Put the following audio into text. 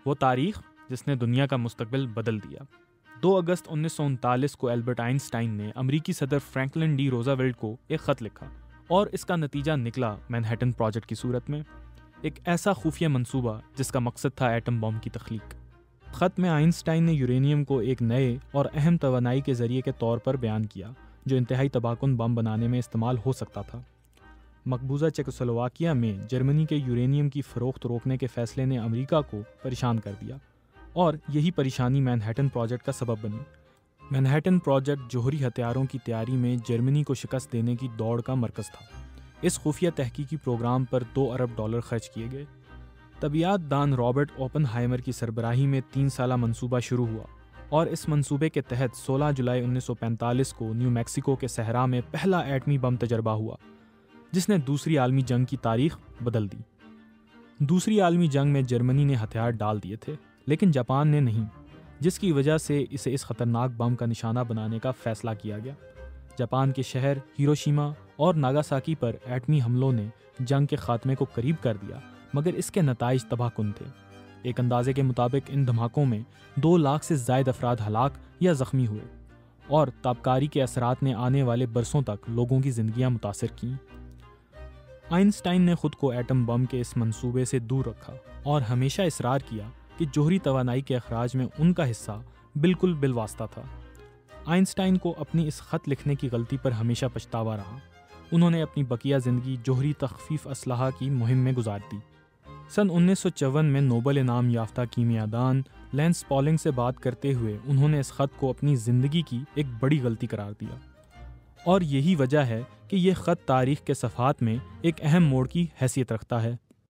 وہ تاریخ جس نے دنیا کا مستقبل بدل دیا۔ 2 اگست 1939 کو البرٹ آئنسٹائن نے امریکی صدر فرینکلن ڈی روزاویلٹ کو ایک خط لکھا اور اس کا نتیجہ نکلا مینہٹن پروجیکٹ کی صورت میں، ایک ایسا خفیہ منصوبہ جس کا مقصد تھا ایٹم بم کی تخلیق۔ خط میں آئنسٹائن نے یورینیم کو ایک نئے اور اہم توانائی کے ذریعے کے طور پر بیان کیا جو انتہائی تباہ کن بم بنانے میں استعمال ہو سکتا تھا۔ مقبوضہ چیکوسلوواکیہ میں جرمنی کے یورینیم کی فروخت روکنے کے فیصلے نے امریکہ کو پریشان کر دیا اور یہی پریشانی مینہٹن پروجیکٹ کا سبب بنی۔ مینہٹن پروجیکٹ جوہری ہتھیاروں کی تیاری میں جرمنی کو شکست دینے کی دوڑ کا مرکز تھا۔ اس خفیہ تحقیقی پروگرام پر $2 ارب خرچ کیے گئے۔ طبیعیات دان رابرٹ اوپن ہائمر کی سربراہی میں 3 سالہ منصوبہ شروع ہوا اور اس منصوبے کے تحت 16 جولائی 1945 کو نیو میکسیکو کے صحرا میں پہلا ایٹمی بم تجربہ ہوا جس نے دوسری عالمی جنگ کی تاریخ بدل دی۔ دوسری عالمی جنگ میں جرمنی نے ہتھیار ڈال دیے تھے لیکن جاپان نے نہیں، جس کی وجہ سے اسے اس خطرناک بم کا نشانہ بنانے کا فیصلہ کیا گیا۔ جاپان کے شہر ہیروشیما اور ناگاساکی پر ایٹمی حملوں نے جنگ کے خاتمے کو قریب کر دیا مگر اس کے نتائج تباہ کن تھے۔ ایک اندازے کے مطابق ان دھماکوں میں 2 لاکھ سے زائد افراد ہلاک یا زخمی ہوئے اور تابکاری کے اثرات نے آنے والے برسوں تک لوگوں کی زندگیاں متاثر کیں۔ آئنسٹائن نے خود کو ایٹم بم کے اس منصوبے سے دور رکھا اور ہمیشہ اصرار کیا کہ جوہری توانائی کے اخراج میں ان کا حصہ بالکل بالواسطہ تھا۔ آئنسٹائن کو اپنی اس خط لکھنے کی غلطی پر ہمیشہ پچھتاوا رہا۔ انہوں نے اپنی بقیہ زندگی جوہری تخفیف اسلحہ کی مہم میں گزار دی۔ سن 1954 میں نوبل انعام یافتہ کیمیاء دان لینس پالنگ سے بات کرتے ہوئے انہوں نے اس خط کو اپنی زندگی کی ایک بڑی غلطی قرار دیا اور یہی وجہ ہے کہ یہ خط تاریخ کے صفحات میں ایک اہم موڑ کی حیثیت رکھتا ہے۔